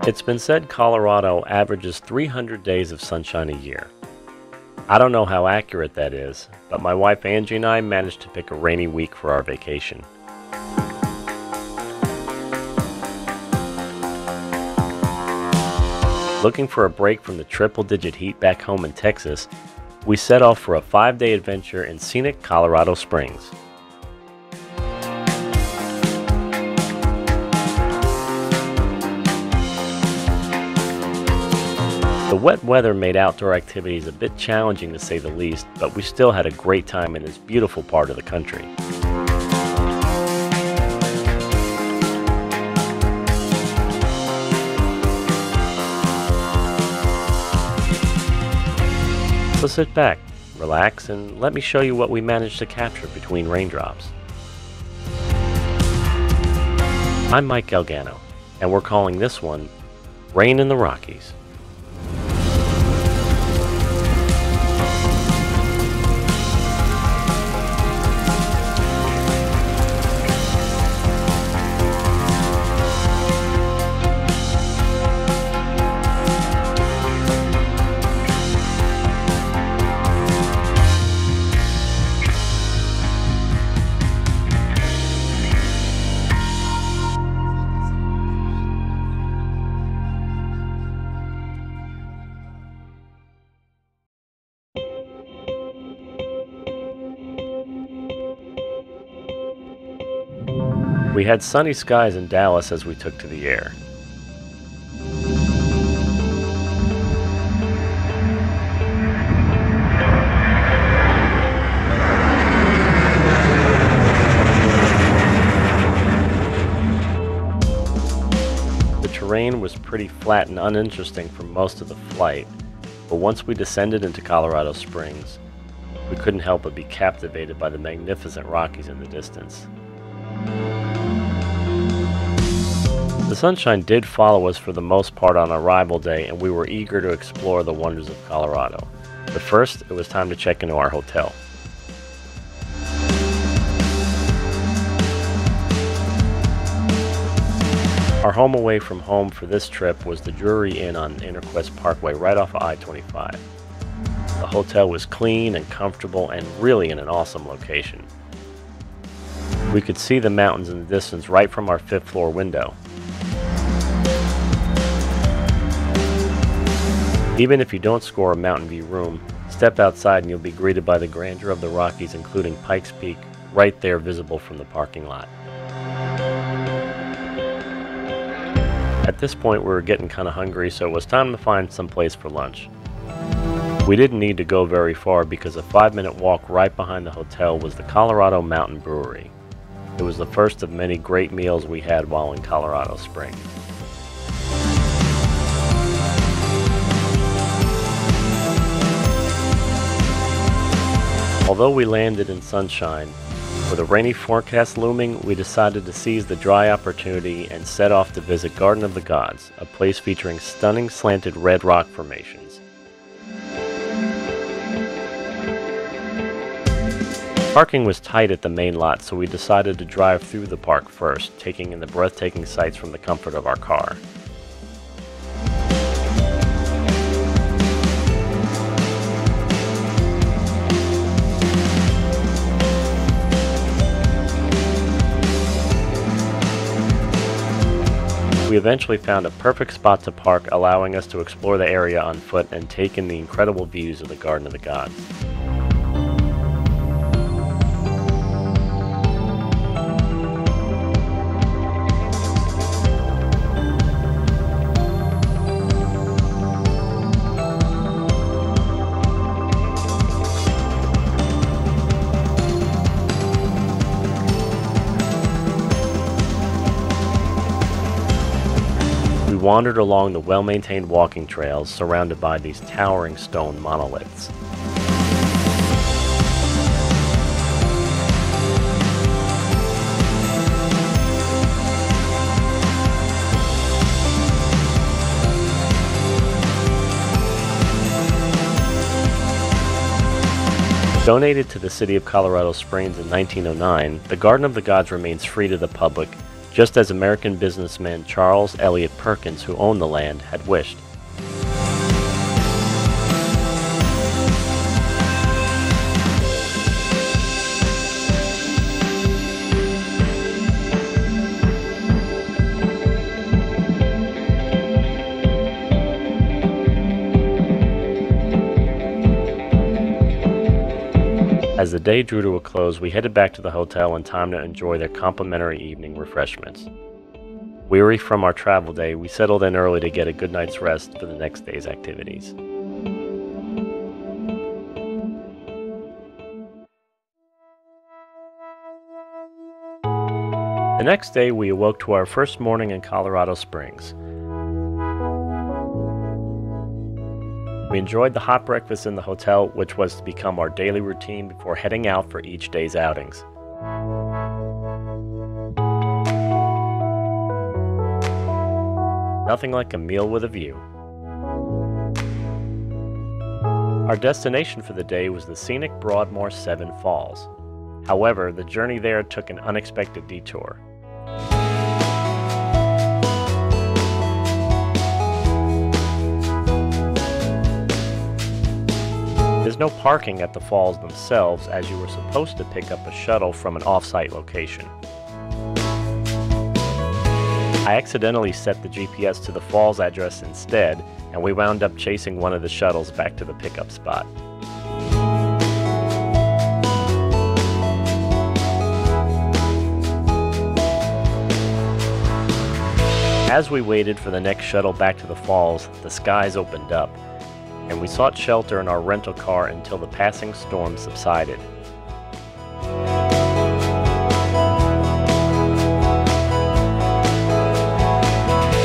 It's been said Colorado averages 300 days of sunshine a year. I don't know how accurate that is, but my wife Angie and I managed to pick a rainy week for our vacation. Looking for a break from the triple-digit heat back home in Texas, we set off for a 5-day adventure in scenic Colorado Springs. The wet weather made outdoor activities a bit challenging to say the least, but we still had a great time in this beautiful part of the country. So sit back, relax, and let me show you what we managed to capture between raindrops. I'm Mike Galgano, and we're calling this one Rain in the Rockies. We had sunny skies in Dallas as we took to the air. The terrain was pretty flat and uninteresting for most of the flight, but once we descended into Colorado Springs, we couldn't help but be captivated by the magnificent Rockies in the distance. The sunshine did follow us for the most part on arrival day, and we were eager to explore the wonders of Colorado. But first, it was time to check into our hotel. Our home away from home for this trip was the Drury Inn on Interquest Parkway right off of I-25. The hotel was clean and comfortable and really in an awesome location. We could see the mountains in the distance right from our 5th floor window. Even if you don't score a mountain view room, step outside and you'll be greeted by the grandeur of the Rockies, including Pikes Peak, right there visible from the parking lot. At this point we were getting kind of hungry, so it was time to find some place for lunch. We didn't need to go very far because a 5-minute walk right behind the hotel was the Colorado Mountain Brewery. It was the first of many great meals we had while in Colorado Springs. Although we landed in sunshine, with a rainy forecast looming, we decided to seize the dry opportunity and set off to visit Garden of the Gods, a place featuring stunning slanted red rock formations. Parking was tight at the main lot, so we decided to drive through the park first, taking in the breathtaking sights from the comfort of our car. We eventually found a perfect spot to park, allowing us to explore the area on foot and take in the incredible views of the Garden of the Gods. We wandered along the well-maintained walking trails surrounded by these towering stone monoliths. Donated to the city of Colorado Springs in 1909, the Garden of the Gods remains free to the public, just as American businessman Charles Eliot Perkins, who owned the land, had wished. As the day drew to a close, we headed back to the hotel in time to enjoy their complimentary evening refreshments. Weary from our travel day, we settled in early to get a good night's rest for the next day's activities. The next day, we awoke to our first morning in Colorado Springs. We enjoyed the hot breakfast in the hotel, which was to become our daily routine before heading out for each day's outings. Nothing like a meal with a view. Our destination for the day was the scenic Broadmoor 7 Falls. However, the journey there took an unexpected detour. There's no parking at the falls themselves, as you were supposed to pick up a shuttle from an off-site location. I accidentally set the GPS to the falls address instead, and we wound up chasing one of the shuttles back to the pickup spot. As we waited for the next shuttle back to the falls, the skies opened up, and we sought shelter in our rental car until the passing storm subsided.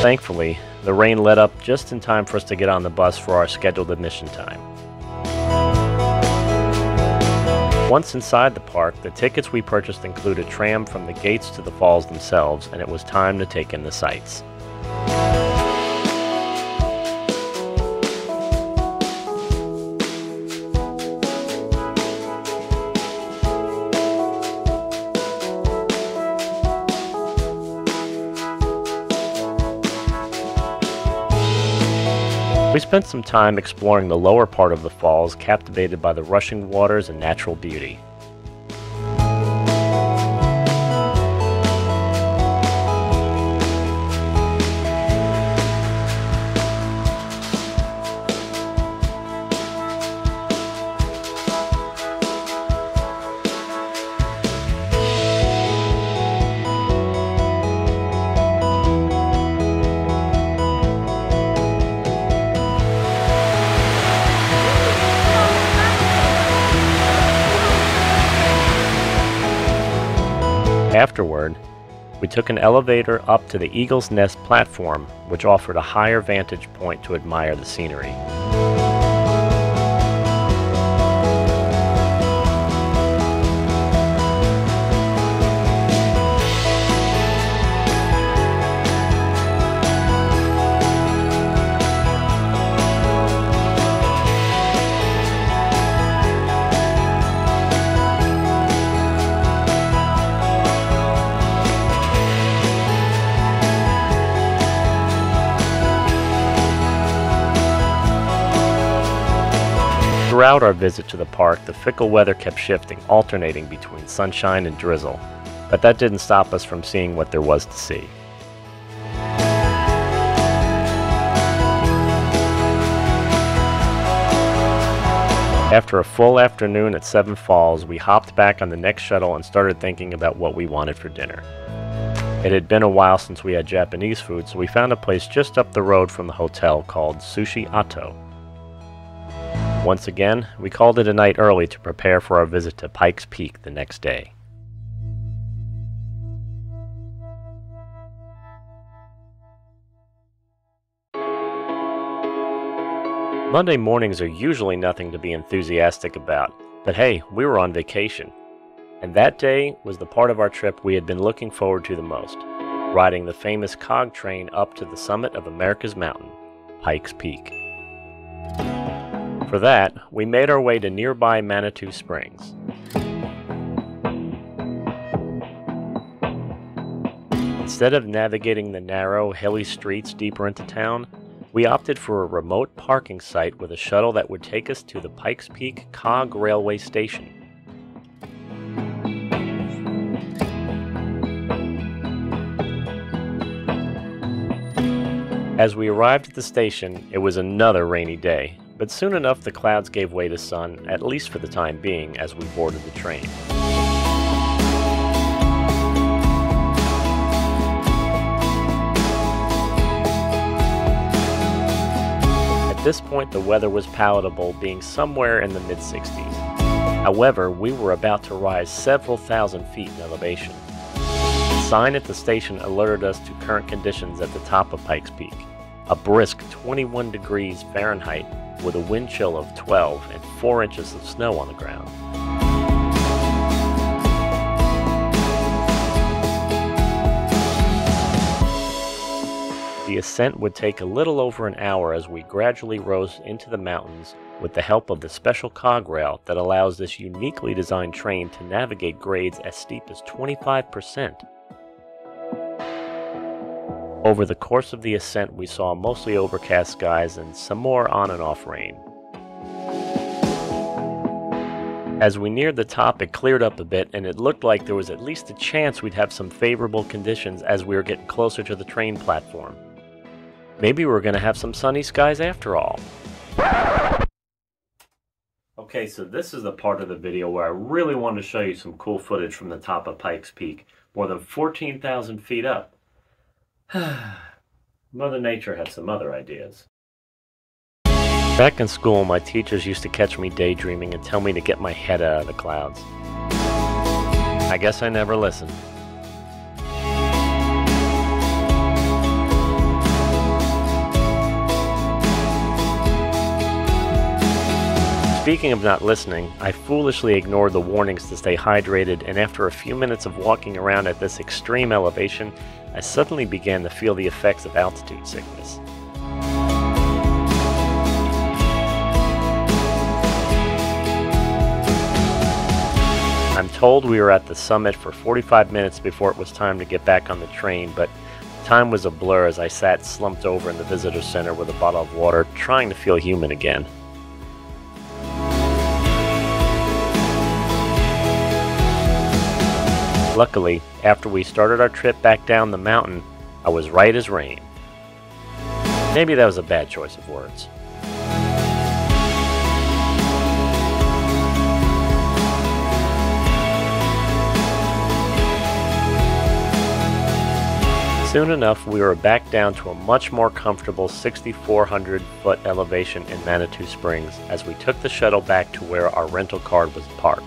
Thankfully, the rain let up just in time for us to get on the bus for our scheduled admission time. Once inside the park, the tickets we purchased include a tram from the gates to the falls themselves, and it was time to take in the sights. We spent some time exploring the lower part of the falls, captivated by the rushing waters and natural beauty. Afterward, we took an elevator up to the Eagle's Nest platform, which offered a higher vantage point to admire the scenery. Throughout our visit to the park, the fickle weather kept shifting, alternating between sunshine and drizzle, but that didn't stop us from seeing what there was to see. After a full afternoon at 7 Falls, we hopped back on the next shuttle and started thinking about what we wanted for dinner. It had been a while since we had Japanese food, so we found a place just up the road from the hotel called Sushi Atto. Once again, we called it a night early to prepare for our visit to Pikes Peak the next day. Monday mornings are usually nothing to be enthusiastic about, but hey, we were on vacation. And that day was the part of our trip we had been looking forward to the most, riding the famous cog train up to the summit of America's mountain, Pikes Peak. For that, we made our way to nearby Manitou Springs. Instead of navigating the narrow, hilly streets deeper into town, we opted for a remote parking site with a shuttle that would take us to the Pikes Peak Cog Railway Station. As we arrived at the station, it was another rainy day, but soon enough the clouds gave way to sun, at least for the time being, as we boarded the train. At this point the weather was palatable, being somewhere in the mid-60s. However, we were about to rise several thousand feet in elevation. The sign at the station alerted us to current conditions at the top of Pikes Peak, a brisk 21 degrees Fahrenheit with a wind chill of 12 and 4 inches of snow on the ground. The ascent would take a little over an hour as we gradually rose into the mountains with the help of the special cog rail that allows this uniquely designed train to navigate grades as steep as 25%. Over the course of the ascent, we saw mostly overcast skies and some more on and off rain. As we neared the top, it cleared up a bit, and it looked like there was at least a chance we'd have some favorable conditions as we were getting closer to the train platform. Maybe we're going to have some sunny skies after all. Okay, so this is the part of the video where I really want to show you some cool footage from the top of Pikes Peak, more than 14,000 feet up. Mother Nature had some other ideas. Back in school, my teachers used to catch me daydreaming and tell me to get my head out of the clouds. I guess I never listened. Speaking of not listening, I foolishly ignored the warnings to stay hydrated, and after a few minutes of walking around at this extreme elevation, I suddenly began to feel the effects of altitude sickness. I'm told we were at the summit for 45 minutes before it was time to get back on the train, but time was a blur as I sat slumped over in the visitor center with a bottle of water, trying to feel human again. Luckily, after we started our trip back down the mountain, I was right as rain. Maybe that was a bad choice of words. Soon enough, we were back down to a much more comfortable 6,400-foot elevation in Manitou Springs as we took the shuttle back to where our rental car was parked.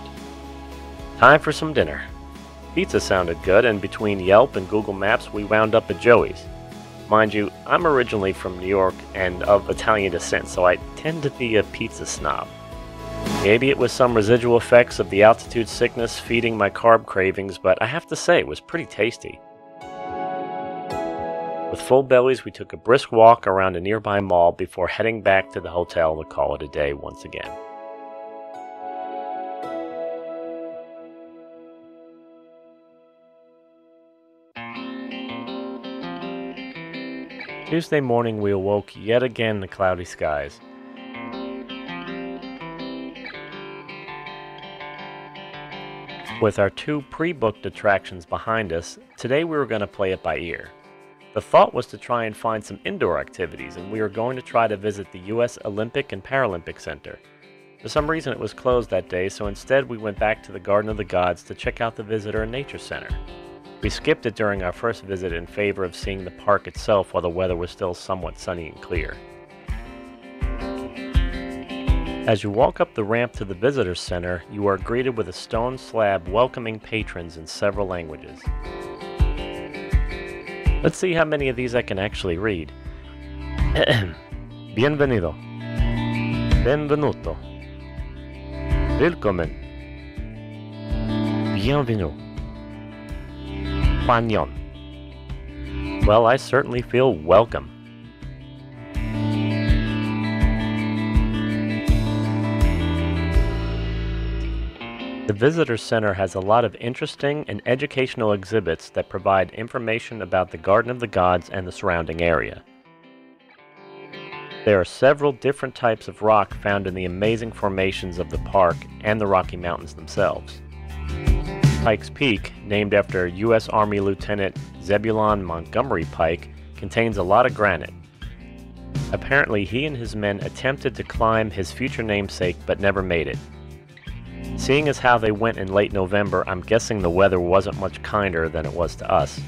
Time for some dinner. Pizza sounded good, and between Yelp and Google Maps, we wound up at Joey's. Mind you, I'm originally from New York and of Italian descent, so I tend to be a pizza snob. Maybe it was some residual effects of the altitude sickness feeding my carb cravings, but I have to say it was pretty tasty. With full bellies, we took a brisk walk around a nearby mall before heading back to the hotel to call it a day once again. Tuesday morning, we awoke yet again to cloudy skies. With our two pre-booked attractions behind us, today we were going to play it by ear. The thought was to try and find some indoor activities, and we were going to try to visit the U.S. Olympic and Paralympic Center. For some reason it was closed that day, so instead we went back to the Garden of the Gods to check out the Visitor and Nature Center. We skipped it during our first visit in favor of seeing the park itself while the weather was still somewhat sunny and clear. As you walk up the ramp to the Visitor Center, you are greeted with a stone slab welcoming patrons in several languages. Let's see how many of these I can actually read. Bienvenido. Benvenuto. Willkommen. Bienvenue. Pagnon. Well, I certainly feel welcome. The Visitor Center has a lot of interesting and educational exhibits that provide information about the Garden of the Gods and the surrounding area. There are several different types of rock found in the amazing formations of the park and the Rocky Mountains themselves. Pike's Peak, named after U.S. Army Lieutenant Zebulon Montgomery Pike, contains a lot of granite. Apparently, he and his men attempted to climb his future namesake but never made it. Seeing as how they went in late November, I'm guessing the weather wasn't much kinder than it was to us.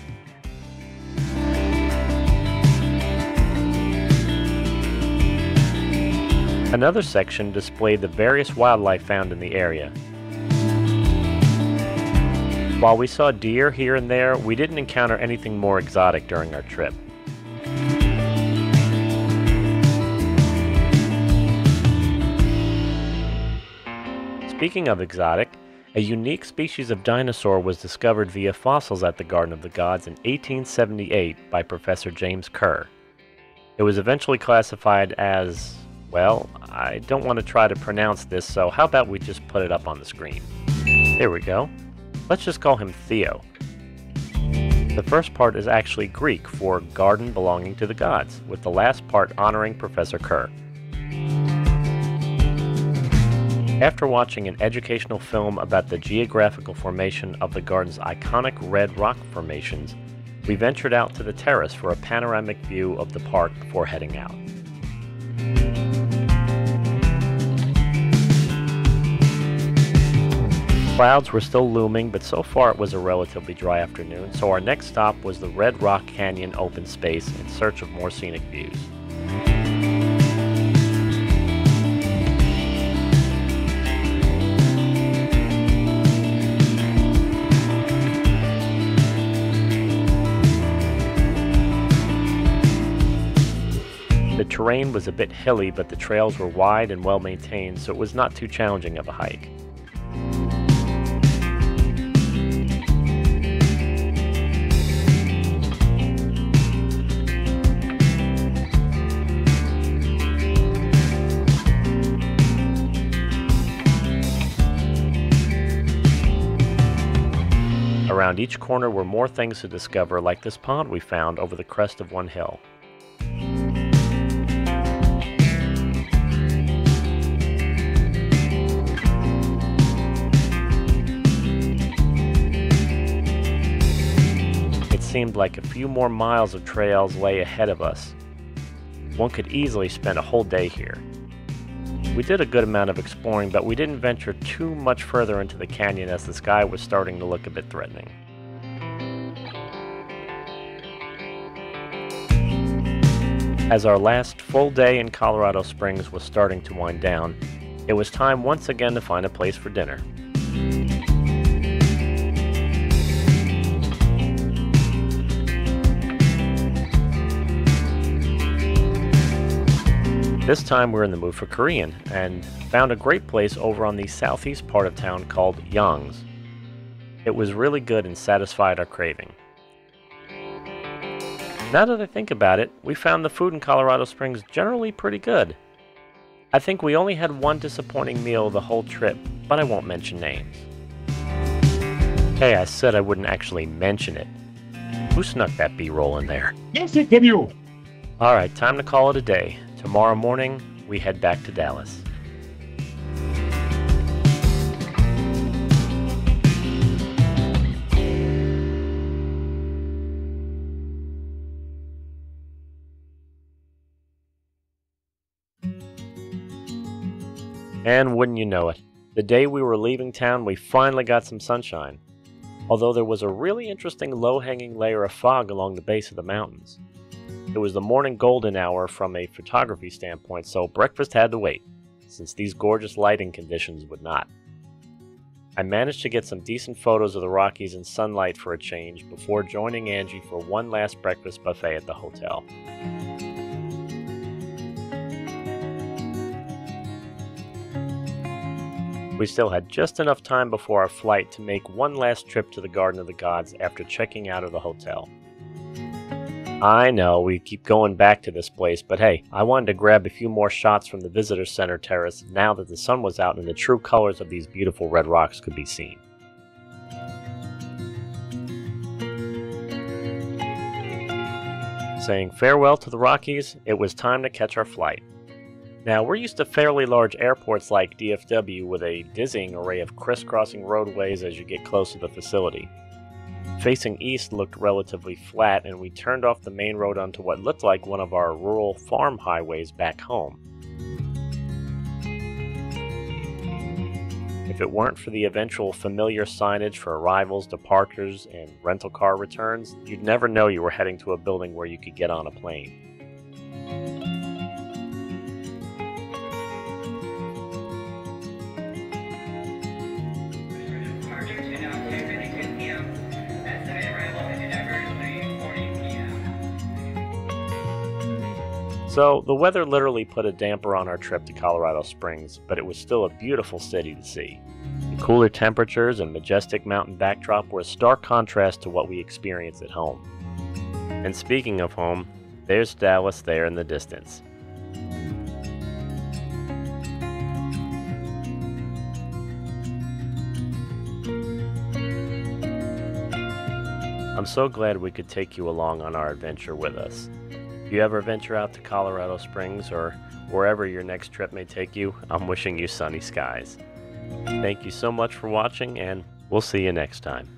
Another section displayed the various wildlife found in the area. While we saw deer here and there, we didn't encounter anything more exotic during our trip. Speaking of exotic, a unique species of dinosaur was discovered via fossils at the Garden of the Gods in 1878 by Professor James Kerr. It was eventually classified as, well, I don't want to try to pronounce this, so how about we just put it up on the screen? There we go. Let's just call him Theo. The first part is actually Greek for garden belonging to the gods, with the last part honoring Professor Kerr. After watching an educational film about the geographical formation of the garden's iconic red rock formations, we ventured out to the terrace for a panoramic view of the park before heading out. Clouds were still looming, but so far it was a relatively dry afternoon, so our next stop was the Red Rock Canyon open space in search of more scenic views. The terrain was a bit hilly, but the trails were wide and well maintained, so it was not too challenging of a hike. Around each corner were more things to discover, like this pond we found over the crest of one hill. It seemed like a few more miles of trails lay ahead of us. One could easily spend a whole day here. We did a good amount of exploring, but we didn't venture too much further into the canyon as the sky was starting to look a bit threatening. As our last full day in Colorado Springs was starting to wind down, it was time once again to find a place for dinner. This time we're in the mood for Korean, and found a great place over on the southeast part of town called Young's. It was really good and satisfied our craving. Now that I think about it, we found the food in Colorado Springs generally pretty good. I think we only had one disappointing meal the whole trip, but I won't mention names. Hey, I said I wouldn't actually mention it. Who snuck that B-roll in there? Yes, it can you. Alright, time to call it a day. Tomorrow morning, we head back to Dallas. And wouldn't you know it, the day we were leaving town, we finally got some sunshine. Although there was a really interesting low-hanging layer of fog along the base of the mountains. It was the morning golden hour from a photography standpoint, so breakfast had to wait, since these gorgeous lighting conditions would not. I managed to get some decent photos of the Rockies in sunlight for a change before joining Angie for one last breakfast buffet at the hotel. We still had just enough time before our flight to make one last trip to the Garden of the Gods after checking out of the hotel. I know, we keep going back to this place, but hey, I wanted to grab a few more shots from the visitor center terrace now that the sun was out and the true colors of these beautiful red rocks could be seen. Saying farewell to the Rockies, it was time to catch our flight. Now, we're used to fairly large airports like DFW with a dizzying array of crisscrossing roadways as you get close to the facility. Facing east looked relatively flat, and we turned off the main road onto what looked like one of our rural farm highways back home. If it weren't for the eventual familiar signage for arrivals, departures, and rental car returns, you'd never know you were heading to a building where you could get on a plane. So, the weather literally put a damper on our trip to Colorado Springs, but it was still a beautiful city to see. The cooler temperatures and majestic mountain backdrop were a stark contrast to what we experienced at home. And speaking of home, there's Dallas there in the distance. I'm so glad we could take you along on our adventure with us. If you ever venture out to Colorado Springs or wherever your next trip may take you, I'm wishing you sunny skies. Thank you so much for watching, and we'll see you next time.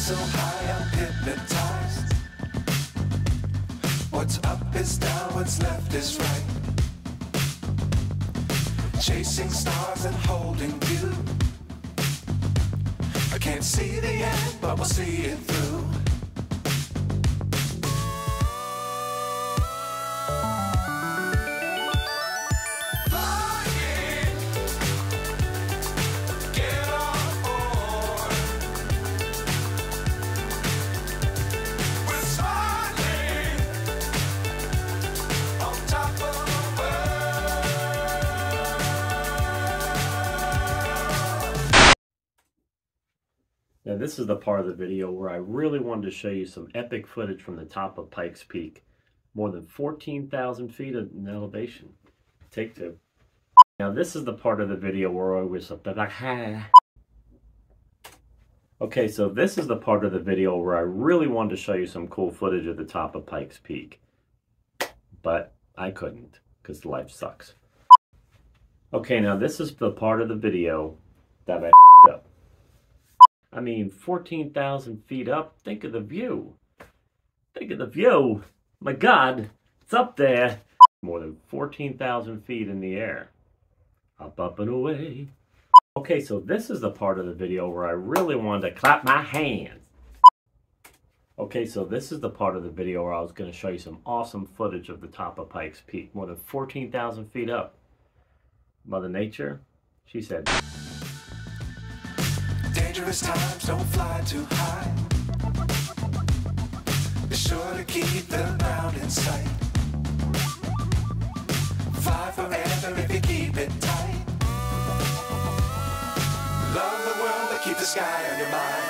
So high I'm hypnotized. What's up is down, what's left is right. Chasing stars and holding you. I can't see the end, but we'll see it through. Now this is the part of the video where I really wanted to show you some epic footage from the top of Pikes Peak. More than 14,000 feet in elevation. Take two. Now this is the part of the video where I was Okay, so this is the part of the video where I really wanted to show you some cool footage at the top of Pikes Peak. But I couldn't, because life sucks. Okay, now this is the part of the video that I up. I mean, 14,000 feet up, think of the view. Think of the view. My God, it's up there. More than 14,000 feet in the air. Up and away. Okay, so this is the part of the video where I really wanted to clap my hands. Okay, so this is the part of the video where I was going to show you some awesome footage of the top of Pikes Peak. More than 14,000 feet up. Mother Nature, she said... Dangerous times, don't fly too high. Be sure to keep the ground in sight. Fly forever if you keep it tight. Love the world, but keep the sky on your mind.